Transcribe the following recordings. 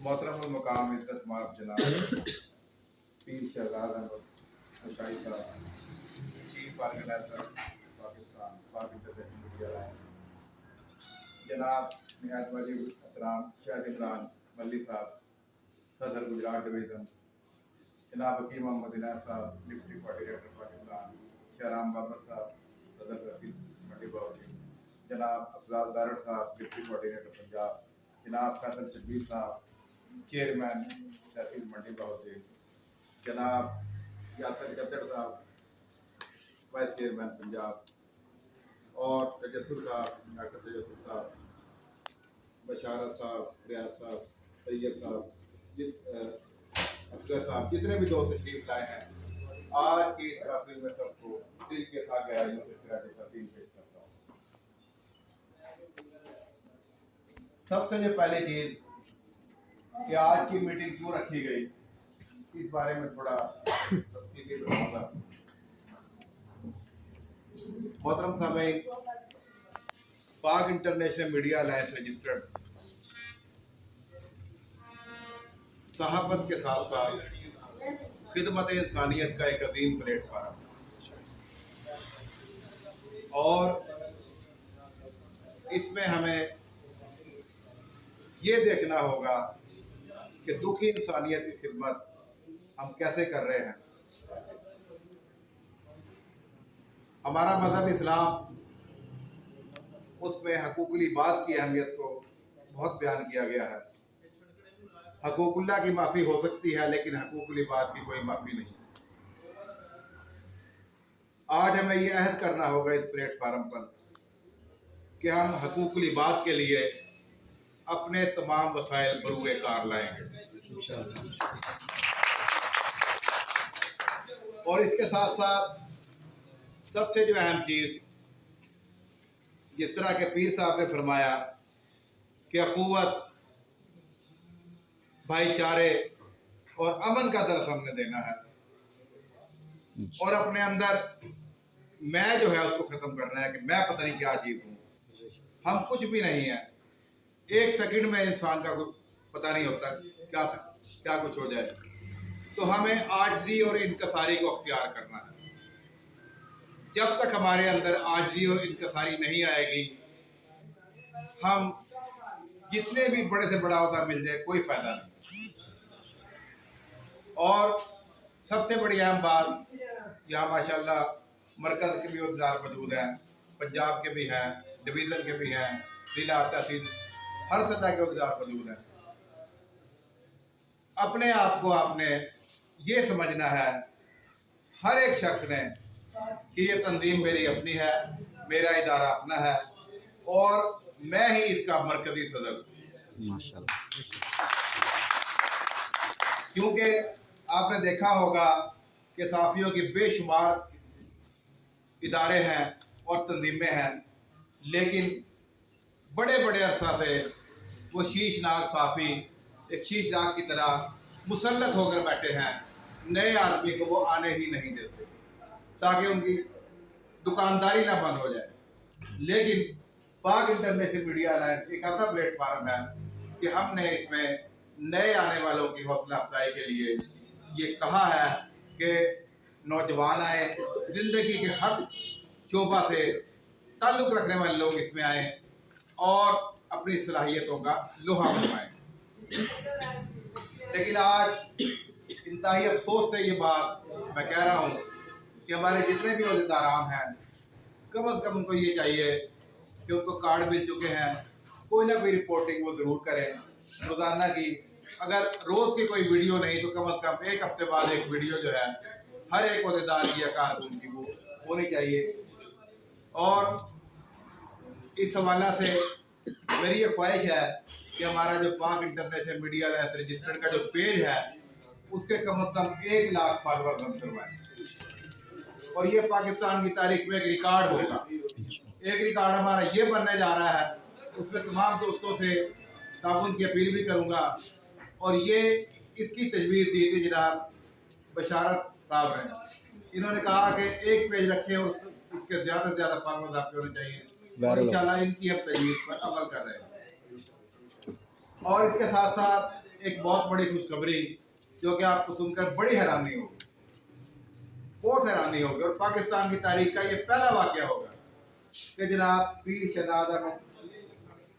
मोहतरम मकाम इज्जत माब जनाब पीर शहजाद अहमद अशाई साहब, चीफ ऑर्गेनाइजर पाकिस्तान पाक इंटरनेशनल मीडिया लाइन, जनाब निहायत वजीर एहतराम शाहिद इमरान मल्ली साहब, सदर गुजरात डिवीज़न, जनाब हकीम मोहम्मद इनायत साहब, डिप्टी कोऑर्डिनेटर पाकिस्तान, शहराम बाबर साहब, सदर तहसील मंडी बहाउद्दीन, जनाब अफजाल दारड़ साहब, डिप्टी कोऑर्डिनेटर पंजाब, जनाब फैसल शब्बीर साहब, चेयरमैन तहसील मंडी बहाउद्दीन, जनाब यासर जद्दड़ साहब, वाइस चेयरमैन पंजाब, और तजस्सुर साहब, डॉक्टर तजस्सुर साहब, बशारत साहब, रियाज साहब, सैयद साहब, असगर साहब, जितने भी दोस्त तशरीफ लाए हैं, आज की इस महफिल में सबको दिल के साथ गहराइयों से खिराज तस्लीम पेश करता हूँ। सबसे जो पहली चीज कि आज की मीटिंग क्यों रखी गई, इस बारे में थोड़ा तफसीली बताऊंगा। मोहतरम साहब, पाक इंटरनेशनल मीडिया अलायंस रजिस्टर्ड सहाफत के साथ साथ खिदमत इंसानियत का एक अजीम प्लेटफार्म, और इसमें हमें ये देखना होगा कि दुखी इंसानियत की खिदमत हम कैसे कर रहे हैं। हमारा मज़हब इस्लाम, उसमें हकूक़ुल इबाद की अहमियत को बहुत बयान किया गया है। हकूक़ुल्लाह की माफ़ी हो सकती है, लेकिन हकूक़ुल इबाद की कोई माफ़ी नहीं। आज हमें ये अहद करना होगा इस प्लेटफार्म पर कि हम हकूक़ुल इबाद के लिए अपने तमाम वसाइल बरूए कार लाएंगे, और इसके साथ साथ सबसे जो अहम चीज़, जिस तरह के पीर साहब ने फरमाया कि अखुवत, भाईचारे और अमन का दर्स हमने देना है, और अपने अंदर मैं जो है उसको ख़त्म करना है कि मैं पता नहीं क्या चीज़ हूँ। हम कुछ भी नहीं है। एक सेकंड में इंसान का कुछ पता नहीं होता क्या कुछ हो जाए। तो हमें आजिज़ी और इनकसारी को अख्तियार करना है। जब तक हमारे अंदर आजिज़ी और इनकसारी नहीं आएगी, हम जितने भी बड़े से बड़ा होता मिल जाए कोई फ़ायदा नहीं। और सबसे बड़ी अहम बात, यहाँ माशाल्लाह मरकज़ के भी उद्दार मौजूद हैं, पंजाब के भी हैं, डिवीज़न के भी हैं, ज़िला तहसील हर सतह के उद्दार मौजूद हैं। अपने आप को आपने ये समझना है, हर एक शख्स ने, कि ये तंजीम मेरी अपनी है, मेरा इदारा अपना है, और मैं ही इसका मरकज़ी सदर माशाल्लाह। क्योंकि आपने देखा होगा कि साफ़ियों की बेशुमार इदारे हैं और तंजीमें हैं, लेकिन बड़े बड़े अरसा से वो शीशनाक साफ़ी एक शीशनाक की तरह मुसल्लत होकर बैठे हैं। नए आदमी को वो आने ही नहीं देते ताकि उनकी दुकानदारी ना बंद हो जाए। लेकिन पाक इंटरनेशनल मीडिया अलायंस एक ऐसा प्लेटफार्म है कि हमने इसमें नए आने वालों की हौसला अफजाई के लिए ये कहा है कि नौजवान आए, ज़िंदगी के हर शोबा से ताल्लुक़ रखने वाले लोग इसमें आए और अपनी सलाहियतों का लोहा मनवाएं। लेकिन आज इंतहाई अफसोस से ये बात मैं कह रहा हूँ कि हमारे जितने भी अहदेदारान हैं, कम अज़ कम उनको ये चाहिए कि उनको कार्ड मिल चुके हैं, कोई ना कोई रिपोर्टिंग वो ज़रूर करें रोज़ाना की। अगर रोज़ की कोई वीडियो नहीं तो कम अज़ कम एक हफ्ते बाद एक वीडियो जो है हर एक अहदेदार की या कारकुन की वो होनी चाहिए। और इस हवाला से मेरी ये ख्वाहिश है कि हमारा जो पाक इंटरनेशनल मीडिया अलायंस रजिस्टर्ड का जो पेज है उसके कम अज़ कम 1 लाख फॉलोअर्स हम करवाएं, और ये पाकिस्तान की तारीख में एक रिकॉर्ड होगा। एक रिकॉर्ड हमारा ये बनने जा रहा है, उसमें तमाम दोस्तों से ताउन की अपील भी करूँगा। और ये इसकी तजवीज़ दी थी जनाब बशारत साहब ने, इन्होंने कहा कि एक पेज रखें और उसके ज़्यादा से ज़्यादा फॉलोअर्स आपके होने चाहिए, और इंशाल्लाह इनकी अब तजवीज़ पर अमल कर रहे हैं। और इसके साथ साथ एक बहुत बड़ी खुशखबरी जो कि आपको सुनकर बड़ी हैरानी होगी, बहुत हैरानी होगी, और पाकिस्तान की तारीख का ये पहला वाक़या होगा कि जनाब पीर शहजाद अहमद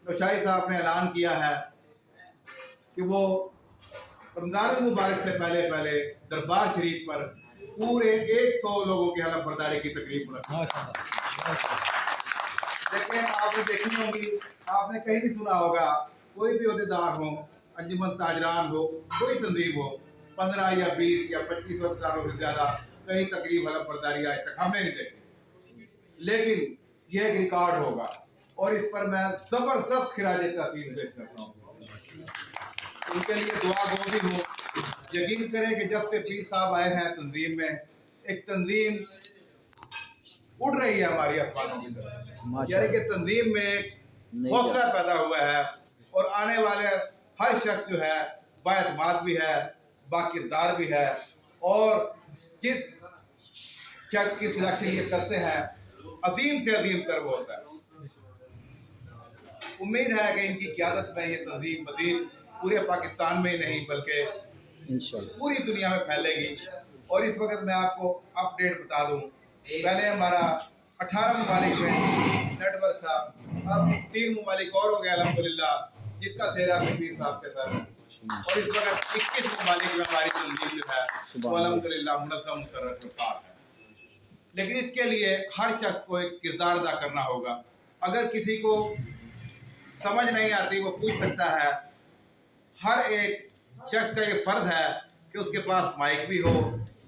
नौशारी साहब ने ऐलान किया है कि वो रमज़ान मुबारक से पहले पहले दरबार शरीफ पर पूरे 100 लोगों की हलफ बर्दारी की तकलीफ रखी। देखें, आपने देखी होंगी, आपने कहीं नहीं सुना होगा कोई भी अहदेदार हो, अंजुमन ताजरान हो, कोई तंजीम हो, 15 या 20 या 25 अहदेदारों से ज़्यादा कहीं तकरीब हलफ बर्दारी आज तक हमने नहीं देखी। लेकिन यह एक रिकॉर्ड होगा और इस पर मैं ज़बरदस्त खिराज तहसीन पेश करता हूँ। उनके लिए दुआ गो भी हूँ। यकीन करें कि जब से पीर साहब आए हैं तंजीम में, एक तंजीम उड़ रही है हमारी आसमानों की तरफ, यानी कि तंजीम में एक हौसला पैदा हुआ है और आने वाले हर शख्स जो है बाएतमाद भी है, बाकिरदार भी है, और जिस शख्स की सिलेक्शन ये करते हैं अजीम से अजीम तर वो होता है। उम्मीद है कि इनकी क़यादत में ये तंजीम मज़ीद पूरे पाकिस्तान में ही नहीं बल्कि पूरी दुनिया में फैलेगी। और इस वक्त मैं आपको अपडेट बता दूं, पहले हमारा 18 ममालिक में नेटवर्क था, अब 3 ममालिक और हो गया अल्हम्दुलिल्लाह, जिसका सेहरा पीर साहब के साथ, और इस वक्त 21 ममालिक में हमारी तंजीम जो है वो अल्हम्दुलिल्लाह मुनज़्ज़म मुकर्रर है। लेकिन इसके लिए हर शख्स को एक किरदार अदा करना होगा। अगर किसी को समझ नहीं आती वो पूछ सकता है। हर एक शख्स का ये फ़र्ज़ है कि उसके पास माइक भी हो,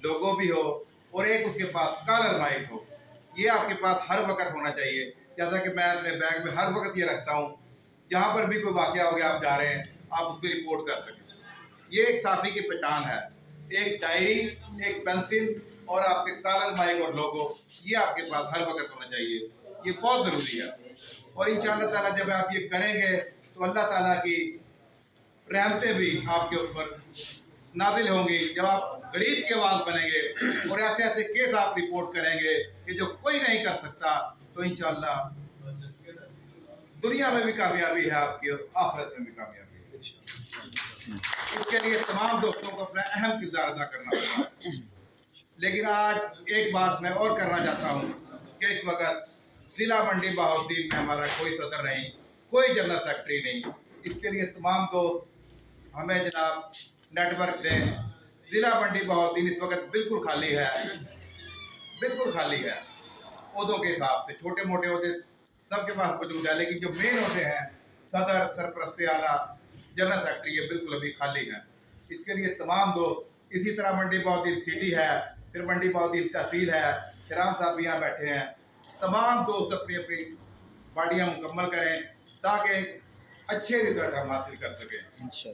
लोगो भी हो, और एक उसके पास कॉलर माइक हो। ये आपके पास हर वक्त होना चाहिए, जैसा कि मैं अपने बैग में हर वक्त ये रखता हूँ। जहाँ पर भी कोई वाक़या हो गया, आप जा रहे हैं, आप उसको रिपोर्ट कर सकें। ये एक साफ़ी की पहचान है। एक डायरी, एक पेंसिल और आपके कॉलर माइक और लोगो, ये आपके पास हर वक्त होना चाहिए। ये बहुत ज़रूरी है। और इंशाअल्लाह ताला जब आप ये करेंगे तो अल्लाह ताला की रहमतें भी आपके ऊपर नाजिल होंगी। जब आप गरीब के आवाज़ बनेंगे और ऐसे ऐसे केस आप रिपोर्ट करेंगे कि जो कोई नहीं कर सकता, तो इंशाअल्लाह दुनिया में भी कामयाबी है आपकी और आखिरत में भी कामयाबी है। इसके लिए तमाम दोस्तों को अपना अहम किरदार अदा करना होगा। लेकिन आज एक बात मैं और करना चाहता हूँ कि इस वक्त ज़िला मंडी बहाउद्दीन में हमारा कोई सदर नहीं, कोई जनरल सेक्रेटरी नहीं। इसके लिए तमाम दोस्त हमें जनाब नेटवर्क दें। ज़िला मंडी बहाउद्दीन इस वक्त बिल्कुल खाली है, बिल्कुल खाली है। ओहदों के हिसाब से छोटे मोटे ओहदे सबके पास मौजूद है, लेकिन जो मेन होते हैं सदर, सरपरस्त आला, जनरल सेक्रेटरी, ये बिल्कुल अभी खाली है। इसके लिए तमाम दोस्त, इसी तरह मंडी बहाउद्दीन सिटी है, फिर मंडी बहाउद्दीन तहसील है, राम साहब भी यहाँ बैठे हैं। तमाम दोस्त अपनी अपनी पार्टियाँ मुकम्मल करें ताकि अच्छे रिजल्ट हम हासिल कर सकें।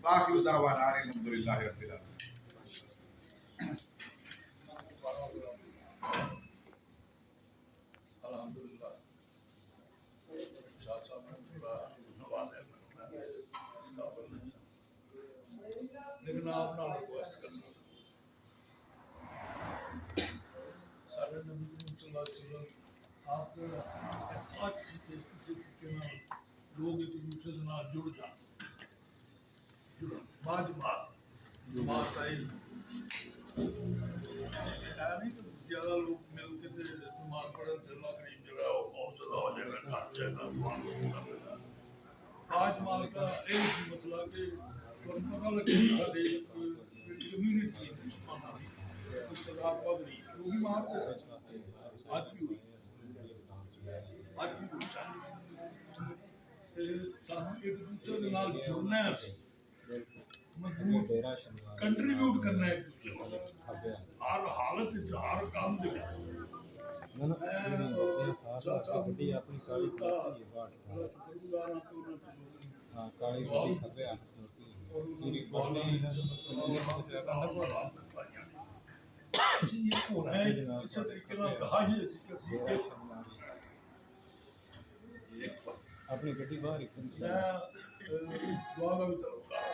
बाकी दावाना अल्हम्दुलिल्लाह रब्बिल आलमीन। लेकिन आप ना रिक्वेस्ट करना सारे नबी सल्लल्लाहु अलैहि वसल्लम आपको अच्छी तरीके से लोग एक दूसरे से ना जुड़ जाए, बात का एक नहीं कि ज़्यादा लोग मिल के नमाज पढ़े अल्लाह करीम जो है वो हौसला हो जाएगा, काम जाएगा। 5 माह का एक मसला के पता लगे सारे कम्युनिटी मुसलमान नहीं कोई सरदार पद नहीं है, लोग मारते हैं। आज भी हुई सानू एक दूसरे के नाल जुड़ना है, मजबूत कंट्रीब्यूट करना है एक दूसरे को हर हालत हर काम दे अपनी गड्डी बाहर ही दुआ का भी तलबकार